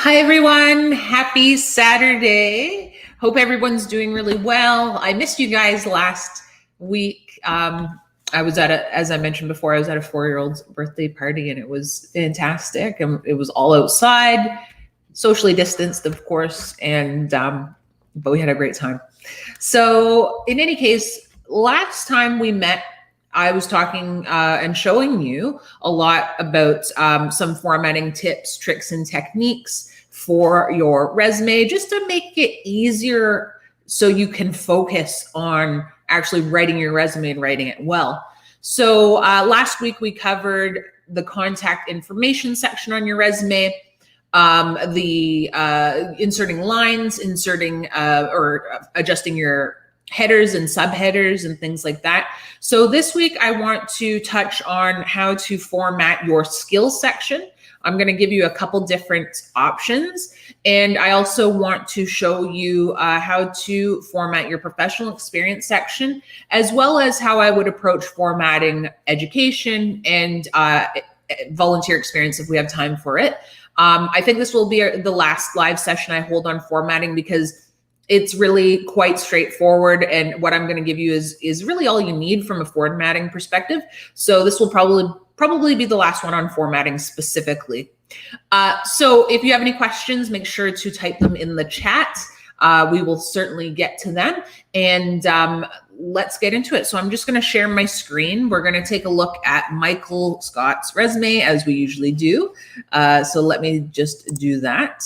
Hi, everyone. Happy Saturday. Hope everyone's doing really well. I missed you guys last week. I was as I mentioned before, I was at a 4-year-old's birthday party and it was fantastic. And it was all outside, socially distanced, of course, but we had a great time. So in any case, last time we met, I was talking and showing you a lot about some formatting tips, tricks, and techniques for your resume, just to make it easier so you can focus on actually writing your resume and writing it well. So last week we covered the contact information section on your resume, inserting lines, or adjusting your headers and subheaders and things like that. So this week I want to touch on how to format your skills section. I'm going to give you a couple different options. And I also want to show you how to format your professional experience section, as well as how I would approach formatting education and volunteer experience if we have time for it. I think this will be the last live session I hold on formatting because it's really quite straightforward, and what I'm going to give you is really all you need from a formatting perspective. So this will probably be the last one on formatting specifically. So if you have any questions, make sure to type them in the chat. We will certainly get to them, and let's get into it. So I'm just going to share my screen. We're going to take a look at Michael Scott's resume as we usually do. So let me just do that.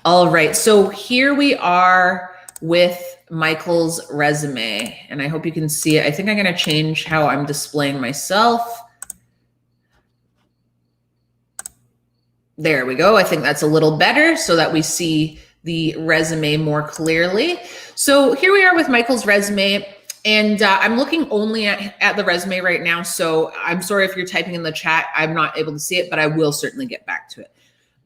All right, so here we are with Michael's resume, and I hope you can see it. I think I'm going to change how I'm displaying myself. There we go. I think that's a little better so that we see the resume more clearly. So here we are with Michael's resume, and I'm looking only at the resume right now, so I'm sorry if you're typing in the chat. I'm not able to see it, but I will certainly get back to it.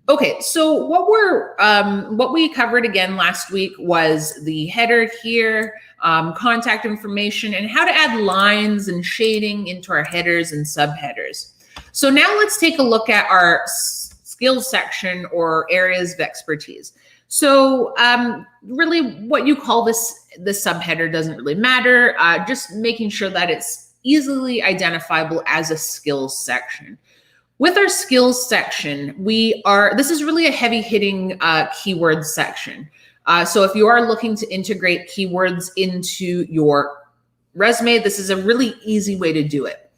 Okay, so what we covered again last week was the header here, contact information, and how to add lines and shading into our headers and subheaders. So now let's take a look at our skills section or areas of expertise. So really what you call the subheader doesn't really matter, just making sure that it's easily identifiable as a skills section. With our skills section, this is really a heavy hitting keyword section. So if you are looking to integrate keywords into your resume, this is a really easy way to do it.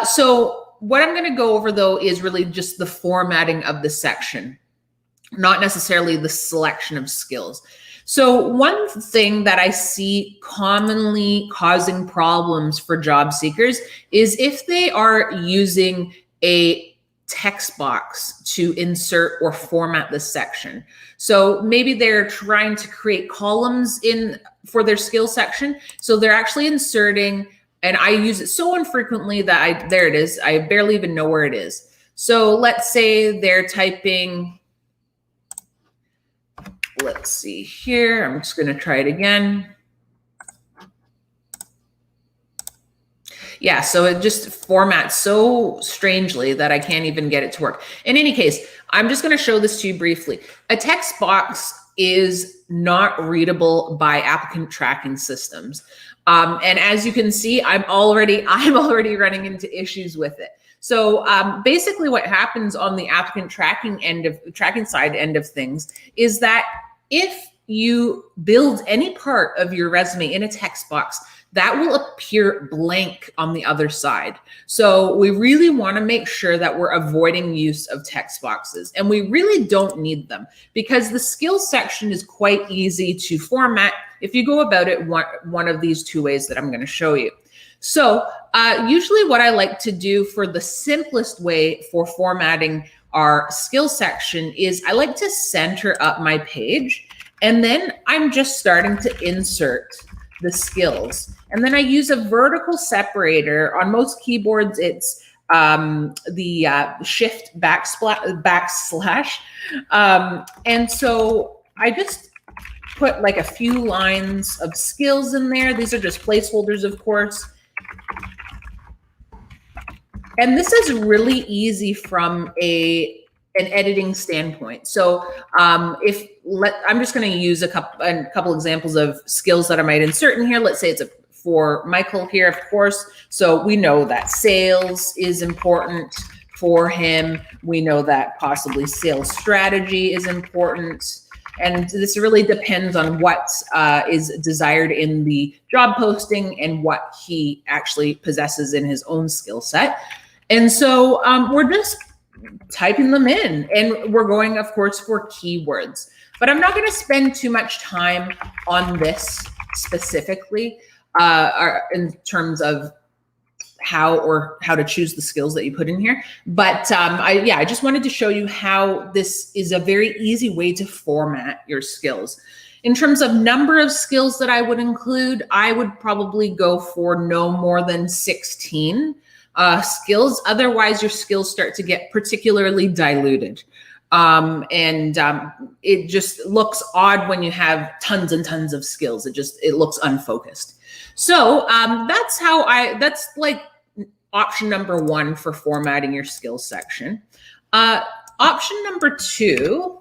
So what I'm going to go over though is really just the formatting of the section, not necessarily the selection of skills. So one thing that I see commonly causing problems for job seekers is if they are using a text box to insert or format this section. So maybe they're trying to create columns for their skills section. So they're actually inserting, and I use it so infrequently that there it is. I barely even know where it is. So let's say they're typing, let's see here. I'm just going to try it again. Yeah, so it just formats so strangely that I can't even get it to work. In any case, I'm just going to show this to you briefly. A text box is not readable by applicant tracking systems. And as you can see, I'm already running into issues with it. So basically what happens on the applicant tracking side end of things is that if you build any part of your resume in a text box, that will appear blank on the other side. So we really want to make sure that we're avoiding use of text boxes, and we really don't need them because the skills section is quite easy to format if you go about it one of these two ways that I'm going to show you. So usually what I like to do for the simplest way for formatting our skills section is I like to center up my page, and then I'm just starting to insert the skills. And then I use a vertical separator. On most keyboards, it's the shift backslash. And so I just put like a few lines of skills in there. These are just placeholders, of course. And this is really easy from an editing standpoint. So I'm just going to use a couple examples of skills that I might insert in here. Let's say it's for Michael here, of course. So we know that sales is important for him. We know that possibly sales strategy is important. And this really depends on what is desired in the job posting and what he actually possesses in his own skill set. And so we're just typing them in, and we're going, of course, for keywords. But I'm not going to spend too much time on this specifically in terms of how to choose the skills that you put in here. But I just wanted to show you how this is a very easy way to format your skills. In terms of number of skills that I would include, I would probably go for no more than 16 skills. Otherwise, your skills start to get particularly diluted. It just looks odd when you have tons and tons of skills. It looks unfocused. So that's like option number 1 for formatting your skills section. Option number 2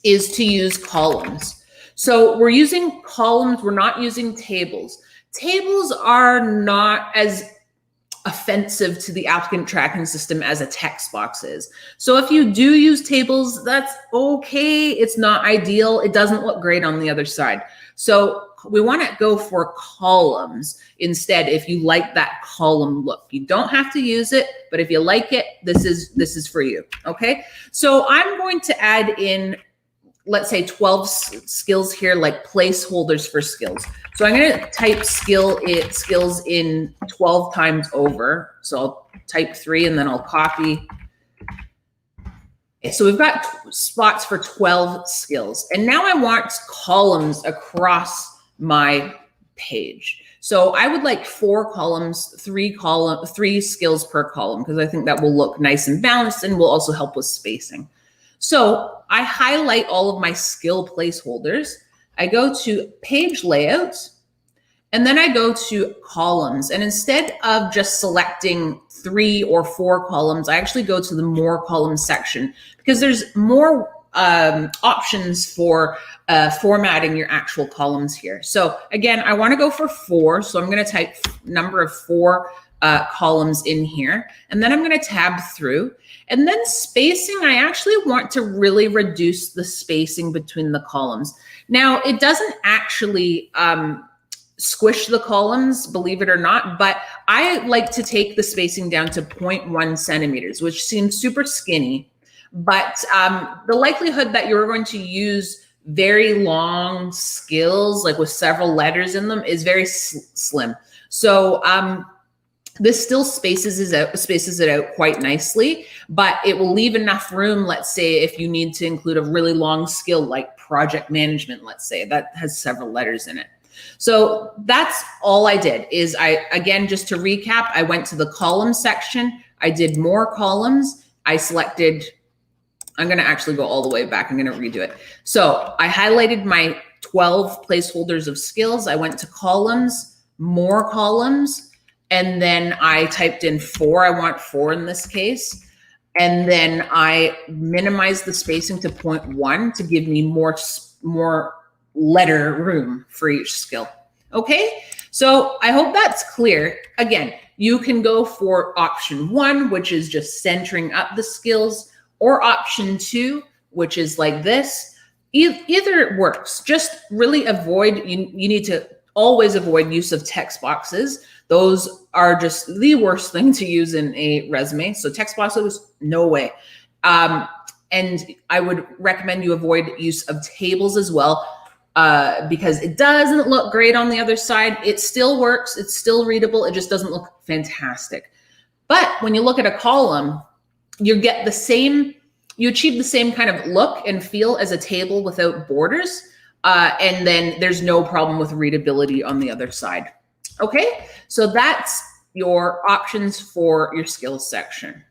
is to use columns. So we're using columns, we're not using tables. Tables are not as offensive to the applicant tracking system as a text box is. So if you do use tables, that's okay. It's not ideal. It doesn't look great on the other side. So we want to go for columns instead if you like that column look. You don't have to use it, but if you like it, this is for you. Okay. So I'm going to add in, let's say 12 skills here, like placeholders for skills. So I'm going to type skills in 12 times over. So I'll type 3 and then I'll copy. Okay, so we've got spots for 12 skills. And now I want columns across my page. So I would like 4 columns, 3 skills per column, because I think that will look nice and balanced and will also help with spacing. So I highlight all of my skill placeholders. I go to page layout, and then I go to columns. And instead of just selecting 3 or 4 columns, I actually go to the more columns section because there's more options for formatting your actual columns here. So again, I want to go for 4. So I'm going to type number of 4 columns in here, and then I'm going to tab through. And then spacing, I actually want to really reduce the spacing between the columns. Now, it doesn't actually squish the columns, believe it or not, but I like to take the spacing down to 0.1 centimeters, which seems super skinny. But the likelihood that you're going to use very long skills, like with several letters in them, is very slim. So this still spaces it out quite nicely, but it will leave enough room, let's say, if you need to include a really long skill like project management, let's say, that has several letters in it. So that's all I did is again, just to recap, I went to the column section. I did more columns. I selected, I'm going to actually go all the way back. I'm going to redo it. So I highlighted my 12 placeholders of skills. I went to columns, more columns, and then I typed in 4. I want 4 in this case. And then I minimized the spacing to 0.1 to give me more letter room for each skill. Okay, so I hope that's clear. Again, you can go for option 1, which is just centering up the skills, or option 2, which is like this. Either works. Just really avoid, you need to always avoid use of text boxes. Those are just the worst thing to use in a resume. So text boxes, no way. And I would recommend you avoid use of tables as well, because it doesn't look great on the other side. It still works. It's still readable. It just doesn't look fantastic. But when you look at a column, you achieve the same kind of look and feel as a table without borders. And then there's no problem with readability on the other side. Okay, so that's your options for your skills section.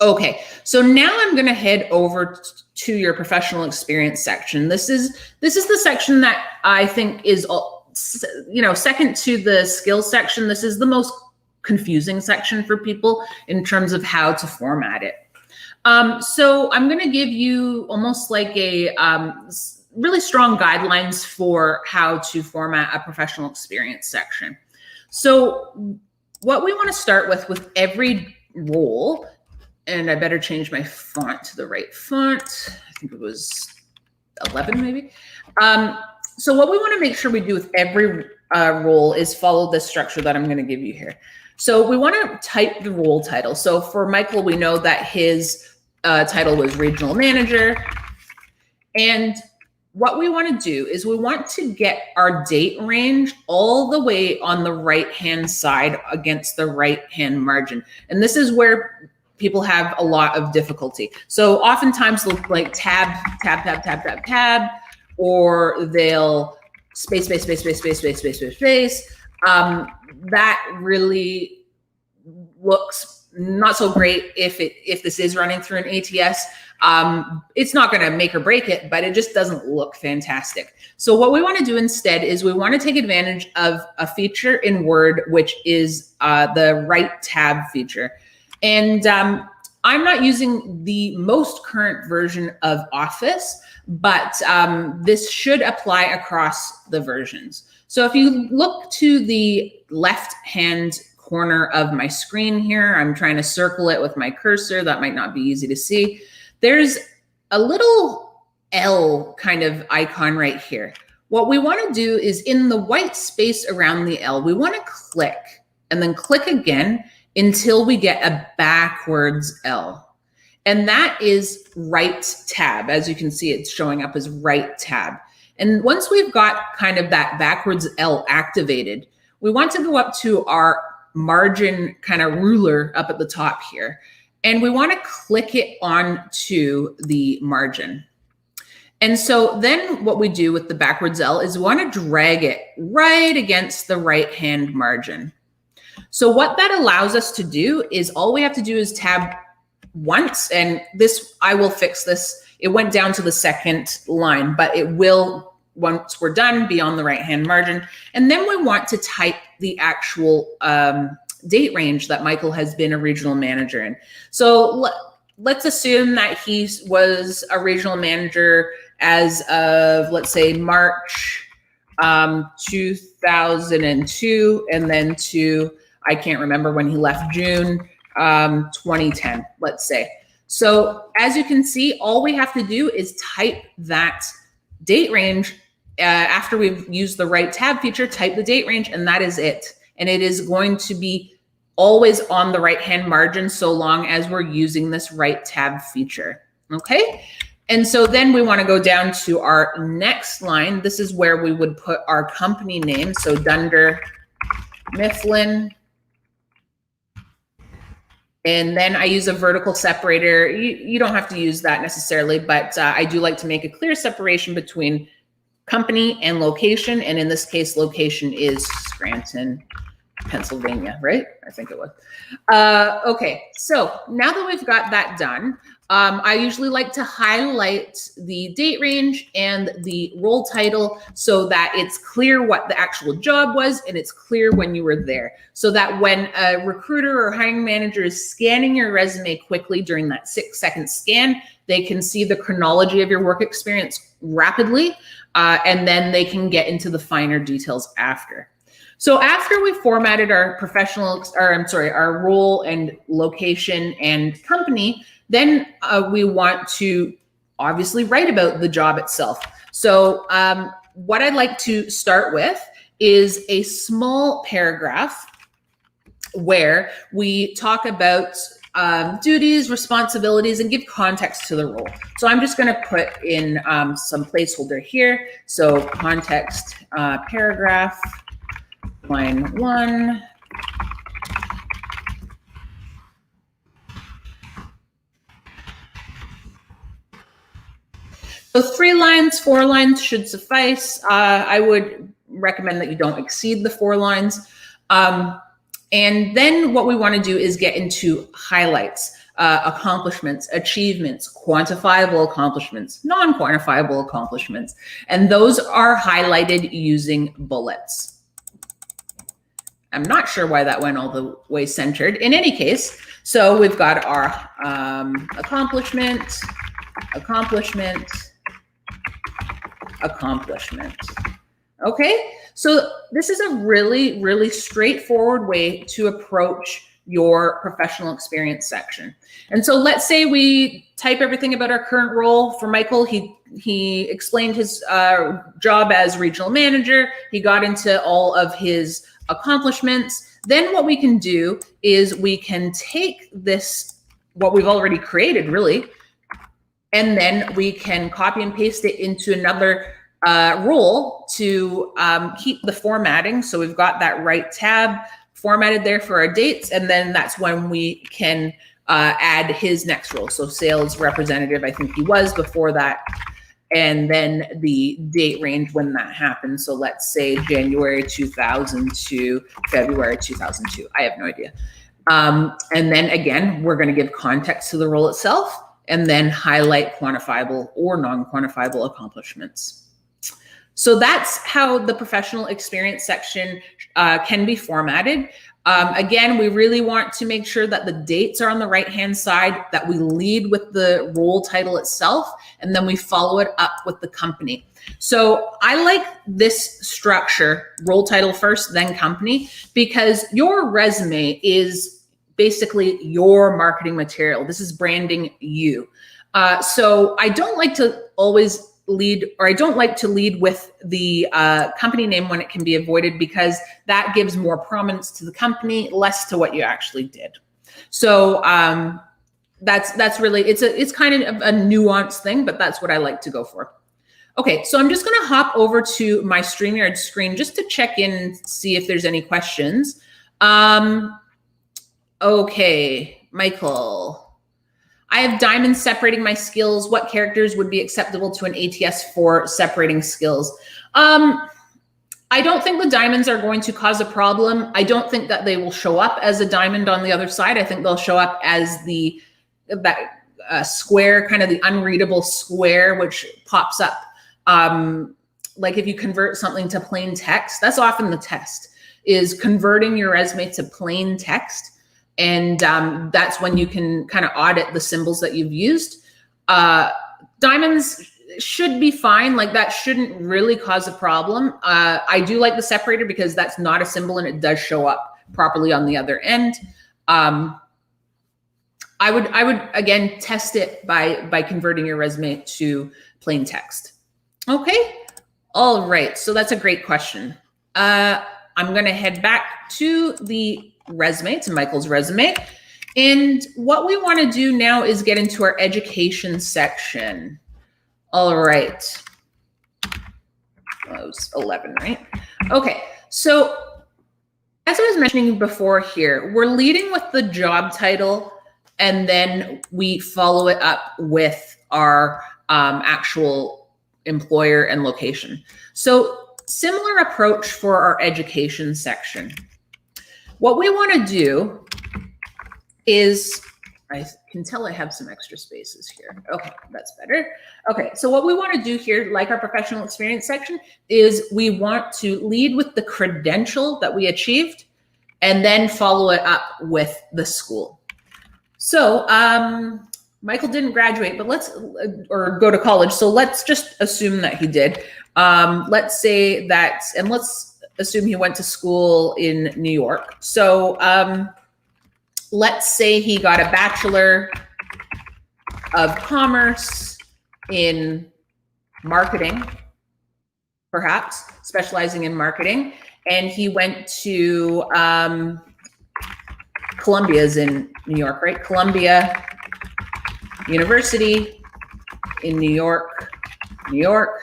Okay, so now I'm going to head over to your professional experience section. This is the section that I think is, second to the skills section. This is the most confusing section for people in terms of how to format it. So I'm going to give you almost like a really strong guidelines for how to format a professional experience section. So what we want to start with every role, and I better change my font to the right font. I think it was 11 maybe. So what we want to make sure we do with every role is follow this structure that I'm going to give you here. So we want to type the role title. So for Michael, we know that his title was regional manager. And what we want to do is we want to get our date range all the way on the right-hand side against the right-hand margin. And this is where people have a lot of difficulty. So oftentimes they'll like tab, or they'll space. That really looks not so great if this is running through an ATS. It's not going to make or break it, but it just doesn't look fantastic. So what we want to do instead is we want to take advantage of a feature in Word, which is the right tab feature. And I'm not using the most current version of Office, but this should apply across the versions. So if you look to the left-hand corner of my screen here, I'm trying to circle it with my cursor. That might not be easy to see. There's a little L kind of icon right here. What we want to do is in the white space around the L, we want to click and then click again until we get a backwards L. And that is right tab. As you can see, it's showing up as right tab. And once we've got kind of that backwards L activated, we want to go up to our margin kind of ruler up at the top here. And we want to click it onto the margin. And so then what we do with the backwards L is we want to drag it right against the right-hand margin. So what that allows us to do is all we have to do is tab once, and this, I will fix this. It went down to the second line, but it will, once we're done, be on the right-hand margin. And then we want to type the actual date range that Michael has been a regional manager in. So let's assume that he was a regional manager as of, let's say, March 2002, and then to, I can't remember when he left, June 2010, let's say. So as you can see, all we have to do is type that date range. After we've used the right tab feature, type the date range, and that is it. And it is going to be always on the right-hand margin so long as we're using this right tab feature, okay? And so then we want to go down to our next line. This is where we would put our company name. So Dunder Mifflin. And then I use a vertical separator. You don't have to use that necessarily, but I do like to make a clear separation between company and location. And in this case, location is Scranton, Pennsylvania, right? I think it was. Okay, so now that we've got that done, I usually like to highlight the date range and the role title so that it's clear what the actual job was and it's clear when you were there. So that when a recruiter or hiring manager is scanning your resume quickly during that 6-second scan, they can see the chronology of your work experience rapidly, and then they can get into the finer details after. So after we formatted our our role and location and company, then we want to obviously write about the job itself. So what I'd like to start with is a small paragraph where we talk about duties, responsibilities, and give context to the role. So I'm just going to put in some placeholder here. So context paragraph, line 1. So 3 lines, 4 lines should suffice. I would recommend that you don't exceed the 4 lines. And then what we want to do is get into highlights, accomplishments, achievements, quantifiable accomplishments, non-quantifiable accomplishments. And those are highlighted using bullets. I'm not sure why that went all the way centered. In any case, so we've got our accomplishment, accomplishment, accomplishment. Okay, so this is a really, really straightforward way to approach your professional experience section. And so let's say we type everything about our current role. For Michael, he explained his job as regional manager. He got into all of his accomplishments. Then what we can do is we can take this, what we've already created really, and then we can copy and paste it into another role to keep the formatting. So we've got that right tab formatted there for our dates, and then that's when we can add his next role. So sales representative, I think he was before that, and then the date range when that happened. So let's say January 2000 to February 2002. I have no idea. And then again, we're going to give context to the role itself, and then highlight quantifiable or non-quantifiable accomplishments. So that's how the professional experience section can be formatted. Again, we really want to make sure that the dates are on the right-hand side, that we lead with the role title itself, and then we follow it up with the company. So I like this structure, role title first, then company, because your resume is basically your marketing material. This is branding you. So I don't like to always lead, or I don't like to lead with the company name when it can be avoided, because that gives more prominence to the company, less to what you actually did. So that's really, it's kind of a nuanced thing, but that's what I like to go for. Okay, so I'm just gonna hop over to my StreamYard screen just to check in and see if there's any questions. Okay, Michael. I have diamonds separating my skills. What characters would be acceptable to an ATS for separating skills? I don't think the diamonds are going to cause a problem. I don't think that they will show up as a diamond on the other side. I think they'll show up as that square, kind of the unreadable square, which pops up. Like if you convert something to plain text, that's often the test, is converting your resume to plain text. And that's when you can kind of audit the symbols that you've used. Diamonds should be fine. Like that shouldn't really cause a problem. I do like the separator because that's not a symbol and it does show up properly on the other end. I would again test it by converting your resume to plain text. Okay. All right. So that's a great question. I'm going to head back to the resume, to Michael's resume. And what we want to do now is get into our education section. All right. That was 11, right? Okay. So as I was mentioning before here, we're leading with the job title, and then we follow it up with our actual employer and location. So similar approach for our education section. What we want to do is, I can tell I have some extra spaces here. Okay, that's better. Okay, so what we want to do here, like our professional experience section, is we want to lead with the credential that we achieved and then follow it up with the school. So Michael didn't graduate, but or go to college. So let's just assume that he did. Let's say that, and let's assume he went to school in New York. So let's say he got a Bachelor of Commerce in marketing, perhaps, specializing in marketing. And he went to Columbia's in New York, right? Columbia University in New York, New York.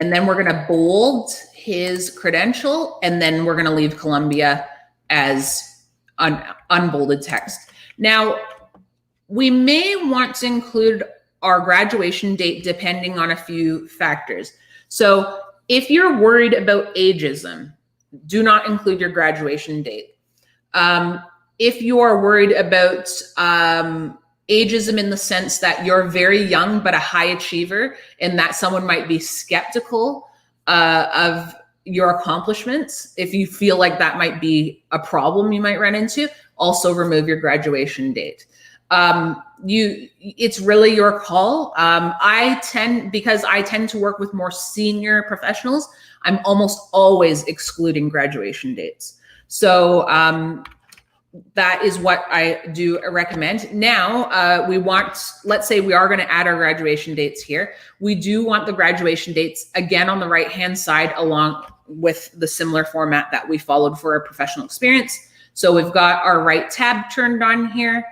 And then we're going to bold his credential, and then we're going to leave Columbia as unbolded text. Now, we may want to include our graduation date depending on a few factors. So if you're worried about ageism, do not include your graduation date. If you are worried about ageism in the sense that you're very young but a high achiever, and that someone might be skeptical of your accomplishments. If you feel like that might be a problem you might run into, also remove your graduation date. It's really your call. Because I tend to work with more senior professionals, I'm almost always excluding graduation dates. So that is what I do recommend. Now, let's say we are going to add our graduation dates here. We do want the graduation dates again on the right-hand side, along with the similar format that we followed for our professional experience. So we've got our right tab turned on here.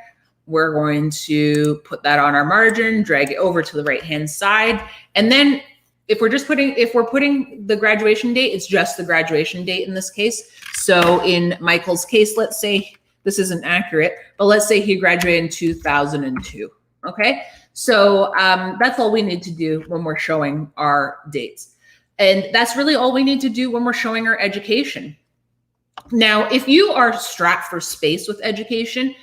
We're going to put that on our margin, drag it over to the right-hand side. And then if we're putting the graduation date, it's just the graduation date in this case. So in Michael's case, let's say this isn't accurate, but let's say he graduated in 2002. Okay. So that's all we need to do when we're showing our dates. And that's really all we need to do when we're showing our education. Now, if you are strapped for space with education,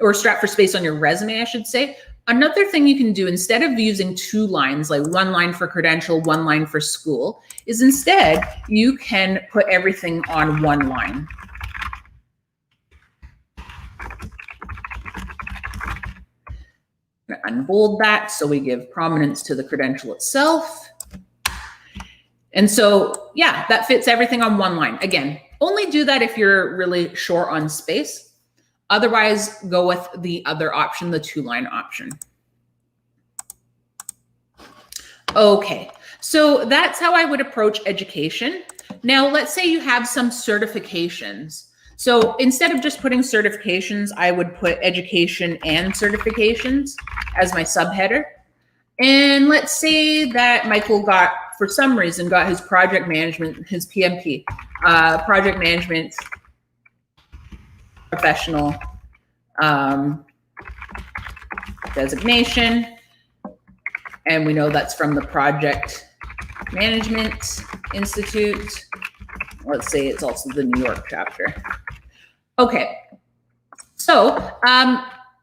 or strapped for space on your resume, I should say, another thing you can do instead of using 2 lines, like 1 line for credential, 1 line for school, is instead you can put everything on 1 line. I'm going to unbold that so we give prominence to the credential itself. And so, yeah, that fits everything on 1 line. Again, only do that if you're really short on space. Otherwise, go with the other option, the 2-line option. Okay, so that's how I would approach education. Now, let's say you have some certifications. So instead of just putting certifications, I would put education and certifications as my subheader. And let's say that Michael for some reason, got his project management, his PMP, project management professional designation. And we know that's from the Project Management Institute. Let's say it's also the New York chapter. Okay, so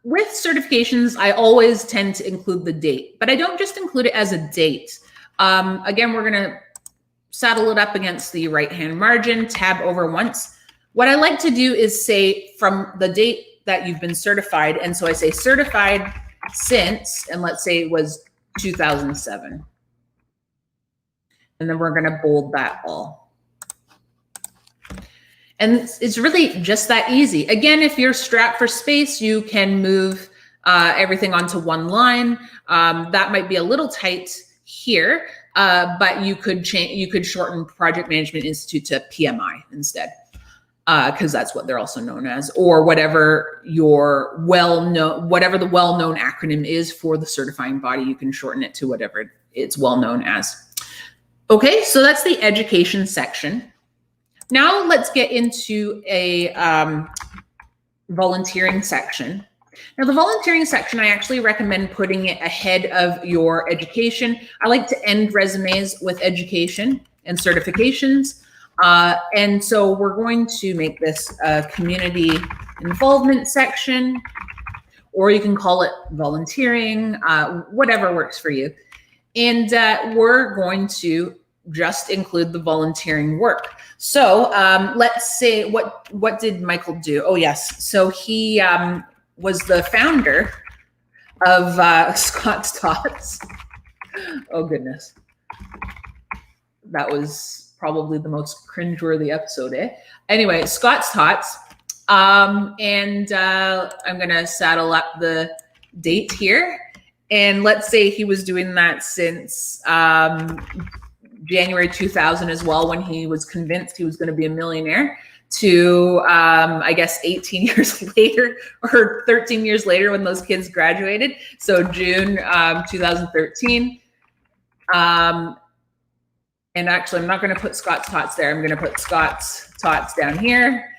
with certifications, I always tend to include the date, but I don't just include it as a date. Again, we're gonna saddle it up against the right-hand margin, tab over once. What I like to do is say from the date that you've been certified, and so I say certified since, and let's say it was 2007. And then we're gonna bold that all. And it's really just that easy. Again, if you're strapped for space, you can move everything onto 1 line. That might be a little tight here, but you could shorten Project Management Institute to PMI instead, because that's what they're also known as, or whatever the well-known acronym is for the certifying body, you can shorten it to whatever it's well known as. Okay, so that's the education section. Now let's get into a volunteering section. Now the volunteering section, I actually recommend putting it ahead of your education. I like to end resumes with education and certifications. And so we're going to make this a community involvement section, or you can call it volunteering, whatever works for you. And we're going to just include the volunteering work. So let's say, what did Michael do? Oh yes, so he was the founder of Scott's Tots. Oh goodness, that was probably the most cringeworthy episode, eh? Anyway, Scott's Tots, and I'm gonna saddle up the date here, and let's say he was doing that since January 2000 as well, when he was convinced he was going to be a millionaire, to I guess 18 years later or 13 years later when those kids graduated. So June 2013. And actually, I'm not going to put Scott's Tots there. I'm going to put Scott's Tots down here.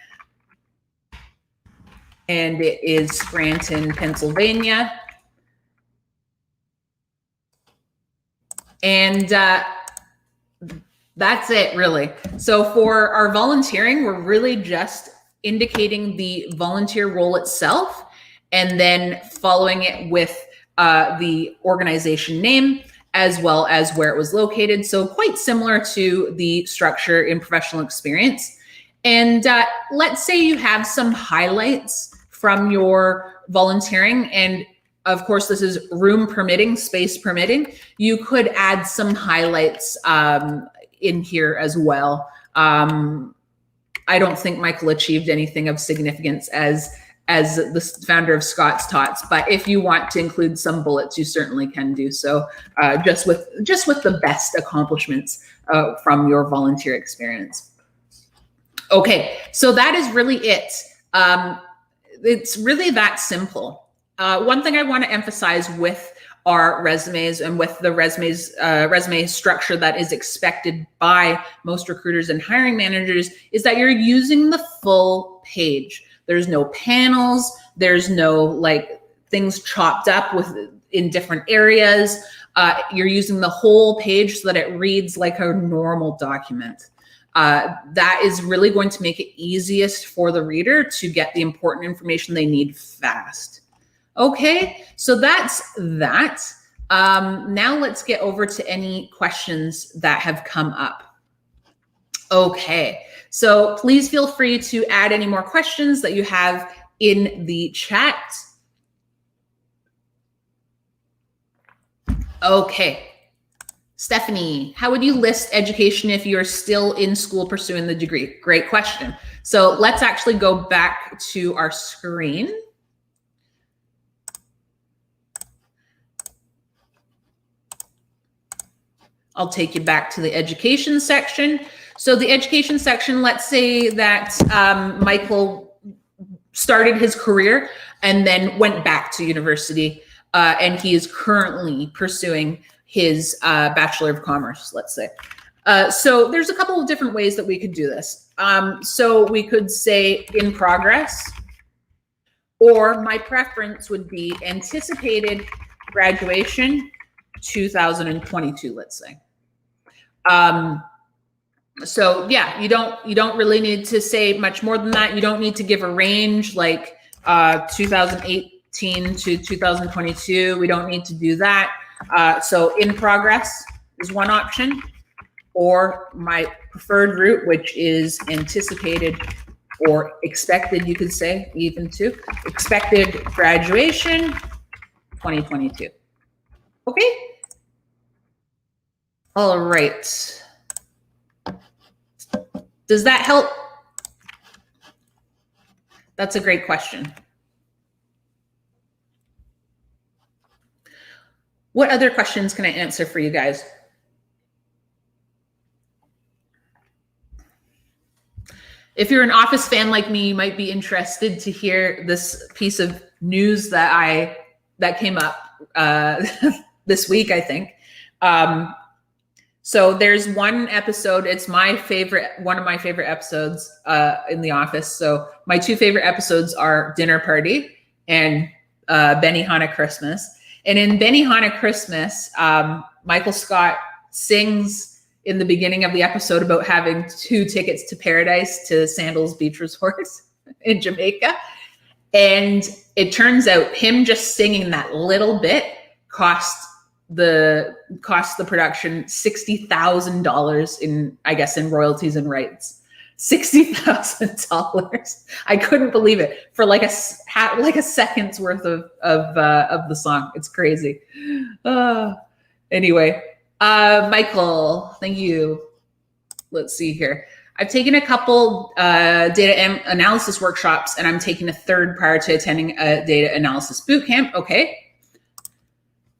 And it is Scranton, Pennsylvania. And that's it, really. So for our volunteering, we're really just indicating the volunteer role itself and then following it with the organization name, as well as where it was located. So quite similar to the structure in professional experience. And let's say you have some highlights from your volunteering, and of course, this is room permitting, space permitting. You could add some highlights in here as well. I don't think Michael achieved anything of significance as the founder of Scott's Tots, but if you want to include some bullets, you certainly can do so, just with the best accomplishments from your volunteer experience. Okay, so that is really it. It's really that simple. One thing I want to emphasize with our resumes and with the resume structure that is expected by most recruiters and hiring managers is that you're using the full page. There's no panels. There's no like things chopped up in different areas. You're using the whole page so that it reads like a normal document. That is really going to make it easiest for the reader to get the important information they need fast. Okay, so that's that. Now let's get over to any questions that have come up. Okay, so please feel free to add any more questions that you have in the chat. Okay, Stephanie, how would you list education if you're still in school pursuing the degree? Great question. So let's actually go back to our screen. I'll take you back to the education section. So the education section, let's say that Michael started his career and then went back to university, and he is currently pursuing his Bachelor of Commerce, let's say. So there's a couple of different ways that we could do this. So we could say in progress, or my preference would be anticipated graduation 2022, let's say. So yeah, you don't really need to say much more than that. You don't need to give a range like 2018 to 2022. We don't need to do that. So in progress is one option, or my preferred route, which is anticipated or expected, you could say even too, expected graduation 2022. Okay. All right. Does that help? That's a great question. What other questions can I answer for you guys? If you're an Office fan like me, you might be interested to hear this piece of news that came up this week, I think. So there's one episode, it's one of my favorite episodes in The Office. So my two favorite episodes are Dinner Party and Benihana Christmas. And in Benihana Christmas, Michael Scott sings in the beginning of the episode about having 2 tickets to paradise to Sandals Beach Resort in Jamaica. And it turns out him just singing that little bit cost the production $60,000 in royalties and rights. $60,000. I couldn't believe it for like a second's worth of the song. It's crazy. Anyway, Michael, thank you. Let's see here. I've taken a couple data analysis workshops, and I'm taking a third prior to attending a data analysis bootcamp. Okay.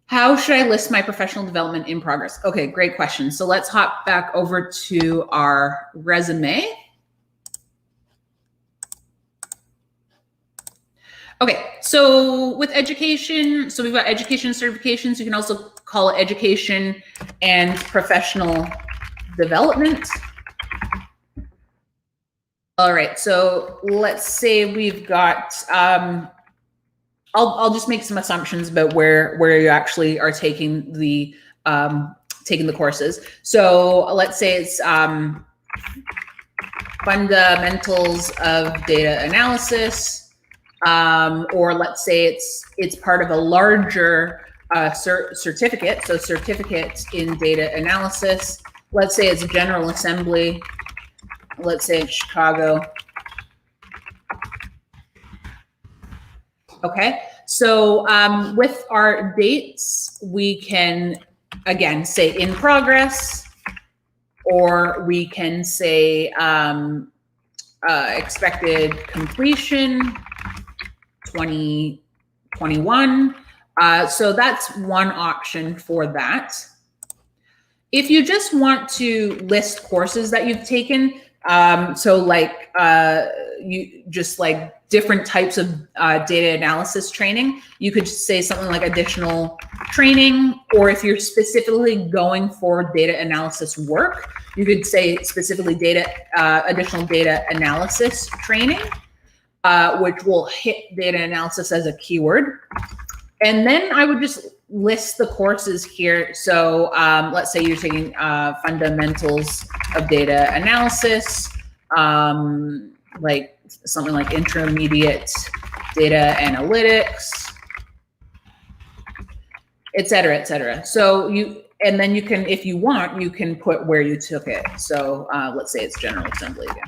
How should I list my professional development in progress? Okay, great question. So let's hop back over to our resume. Okay, so with education, so we've got education certifications. You can also call it education and professional development. All right, so let's say we've got, I'll just make some assumptions about where you actually are taking the courses. So let's say it's fundamentals of data analysis, or let's say it's part of a larger certificate. So certificate in data analysis. Let's say it's General Assembly. Let's say it's Chicago. Okay, so with our dates, we can, again, say in progress, or we can say expected completion 2021. So that's one option for that. If you just want to list courses that you've taken, so like you just like different types of data analysis training, you could say something like additional training, or if you're specifically going for data analysis work, you could say specifically additional data analysis training, which will hit data analysis as a keyword. And then I would just list the courses here. So let's say you're taking fundamentals of data analysis, like something like intermediate data analytics, et cetera, et cetera. So and then you can, if you want, you can put where you took it. So let's say it's General Assembly again.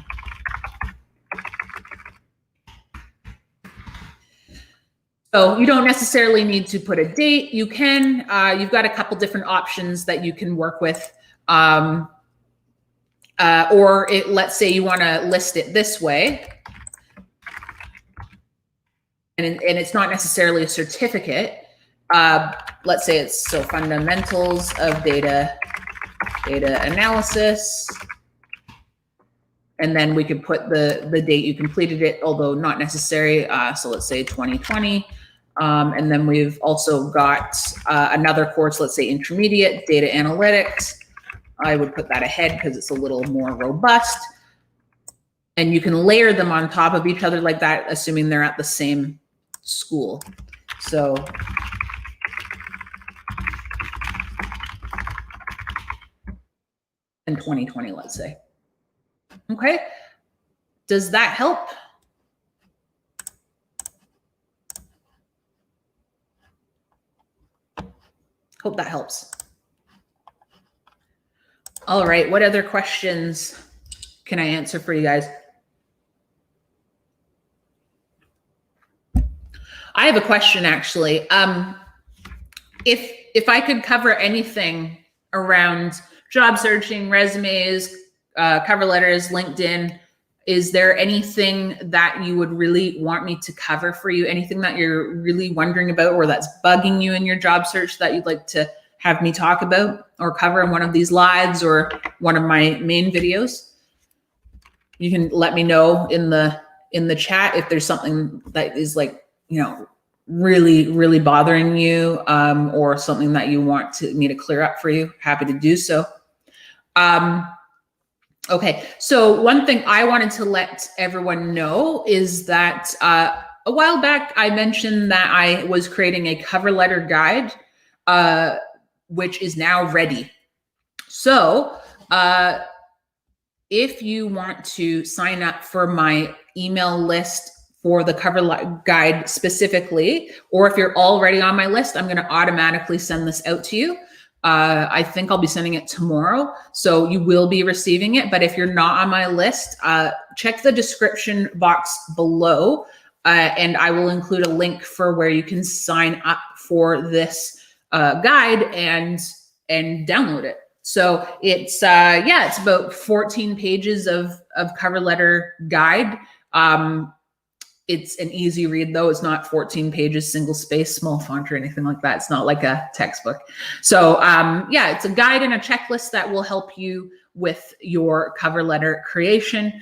So you don't necessarily need to put a date. You can, you've got a couple different options that you can work with. Or let's say you want to list it this way. And it's not necessarily a certificate. Let's say it's so fundamentals of data analysis. And then we could put the date you completed it, although not necessary. So let's say 2020. And then we've also got another course, let's say intermediate data analytics. I would put that ahead because it's a little more robust. And you can layer them on top of each other like that, assuming they're at the same school. So in 2020, let's say. Okay, does that help? Hope that helps. All right, what other questions can I answer for you guys? I have a question actually. If I could cover anything around job searching, resumes, cover letters, LinkedIn, is there anything that you would really want me to cover for you? Anything that you're really wondering about or that's bugging you in your job search that you'd like to have me talk about or cover in one of these lives or one of my main videos? You can let me know in the chat if there's something that is like, you know, really bothering you, or something that you want me to clear up for you. Happy to do so. Okay, so one thing I wanted to let everyone know is that a while back I mentioned that I was creating a cover letter guide, which is now ready. So if you want to sign up for my email list for the cover guide specifically, or if you're already on my list, I'm going to automatically send this out to you. I think I'll be sending it tomorrow, so you will be receiving it. But if you're not on my list, check the description box below, and I will include a link for where you can sign up for this guide and download it. So it's yeah, it's about 14 pages of cover letter guide. It's an easy read though. It's not 14 pages, single space, small font or anything like that. It's not like a textbook. So yeah, it's a guide and a checklist that will help you with your cover letter creation.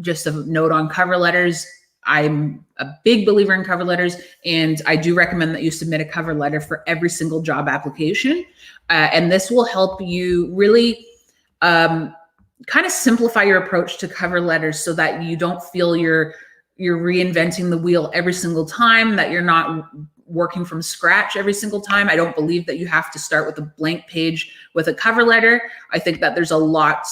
Just a note on cover letters. I'm a big believer in cover letters, and I do recommend that you submit a cover letter for every single job application. And this will help you really kind of simplify your approach to cover letters so that you don't feel you're reinventing the wheel every single time, that you're not working from scratch every single time. I don't believe that you have to start with a blank page with a cover letter. I think that there's a lot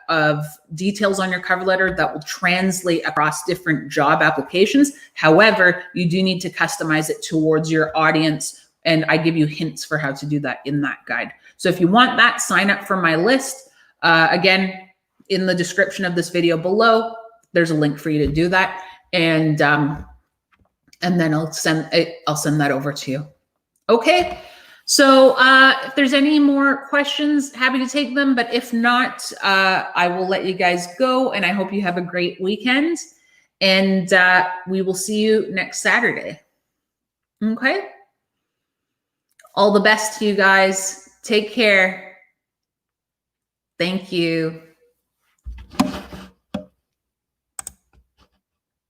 of details on your cover letter that will translate across different job applications. However, you do need to customize it towards your audience And I give you hints for how to do that in that guide. So if you want that, sign up for my list. Again, in the description of this video below, there's a link for you to do that. And then I'll send that over to you. Okay. So if there's any more questions, happy to take them. But if not, I will let you guys go. And I hope you have a great weekend. And we will see you next Saturday. Okay. All the best to you guys. Take care. Thank you.